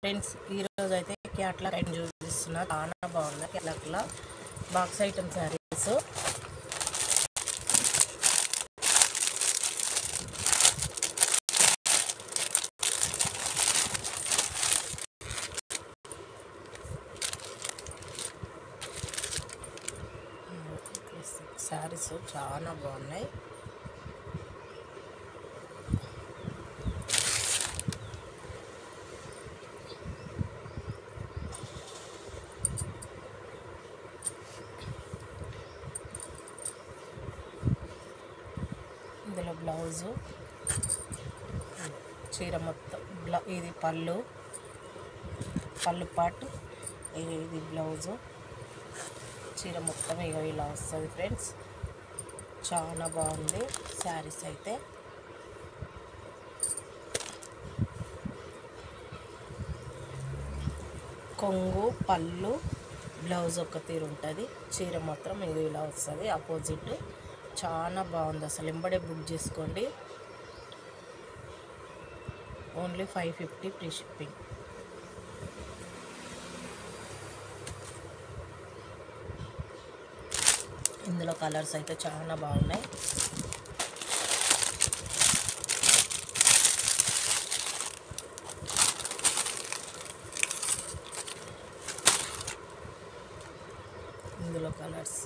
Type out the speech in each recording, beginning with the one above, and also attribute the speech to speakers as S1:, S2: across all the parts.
S1: Friends ఈరోజు అయితే catalogue item చూపిస్తున్నా. చాలా బాగుంది. క్యాట్లాగ్లో బాక్స్ ఐటమ్ శారీస్. శారీస్ చాలా బాగున్నాయి. ఇందులో బ్లౌజు, చీర మొత్తం ఇది పళ్ళు పాటు, ఇది బ్లౌజు, చీర మొత్తం ఇలా వస్తుంది ఫ్రెండ్స్. చాలా బాగుంది శారీస్ అయితే. కొంగు, పళ్ళు, బ్లౌజ్ ఒక తీరు ఉంటుంది. చీర మాత్రం ఇలా వస్తుంది ఆపోజిట్. చాలా బాగుంది అసలు. ఎంబడే బుక్ చేసుకోండి. Only 550 free shipping. ఇందులో కలర్స్ అయితే చాలా బాగున్నాయి. ఇందులో కలర్స్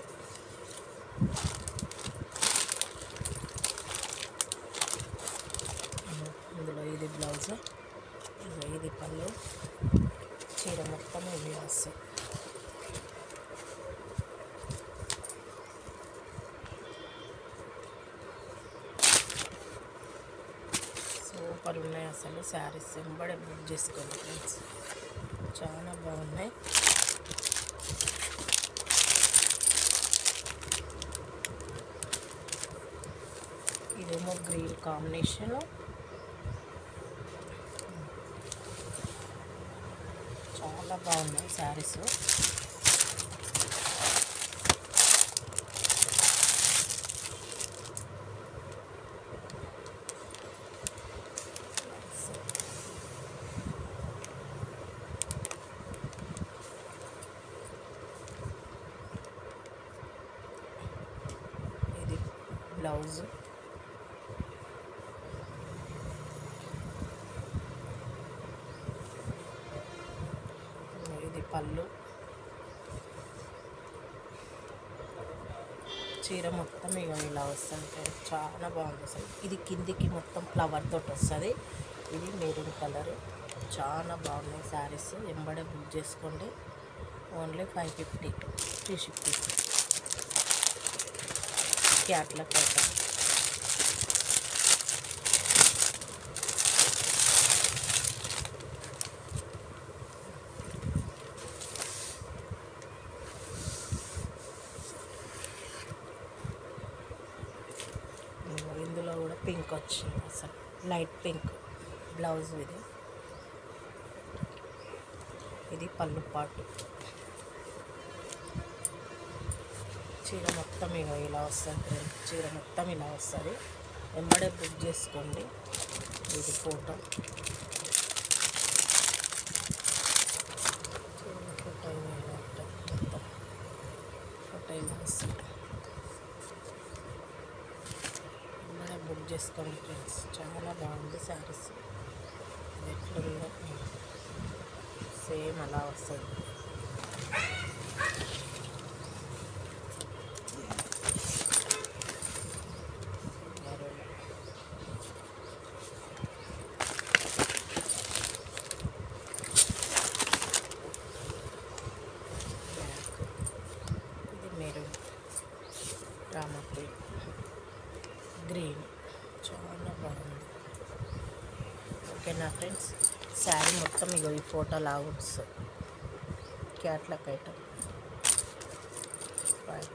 S1: ఇందులో ఇది బ్లౌజ్, ఇది పళ్ళు, చీర మొత్తం ఇవి వస్తాయి. సూపర్ ఉన్నాయి అసలు శారీస్. ఎంబడే బుక్ చేసుకోండి ఫ్రెండ్స్. చాలా బాగున్నాయి. ఇదేమో గ్రీన్ కాంబినేషన్. చాలా బాగున్నాయి శారీస్. ఇది బ్లౌజ్, ఇది పళ్ళు, చీర మొత్తం ఇలా వస్తుంది. చాలా బాగుంది అసలు. ఇది కిందికి మొత్తం ఫ్లవర్ తోటి వస్తుంది. ఇది మెరూన్ కలర్. చాలా బాగున్నాయి శారీస్. ఎంబడే బుక్ చేసుకోండి. Only 550 free shipping. Catalogue item. ఇందులో కూడా పింక్ వచ్చింది అసలు. Light pink blouse. ఇది పళ్ళు పాటు. చీర మొత్తం ఇలా వస్తుంది. చీర మొత్తం ఇలా వస్తుంది. వెంబడే బుక్ చేసుకోండి. ఇది ఫోటో. ఫోటో ఇలా ఉంటుంది. మొత్తం ఫోటో ఇలా వస్తుంది. వెంబడే బుక్ చేసుకోండి ఫ్రెండ్స్. చాలా బాగుంది శారీస్. ఎట్లుందో సేమ్ అలా వస్తుంది. ఇది మెరూన్, రామా గ్రీన్. చాలా బాగుంది. ఓకేనా ఫ్రెండ్స్. శారీ మొత్తం ఈ ఫోటో లాగా వస్తుంది. Catalogue item. బాయ్.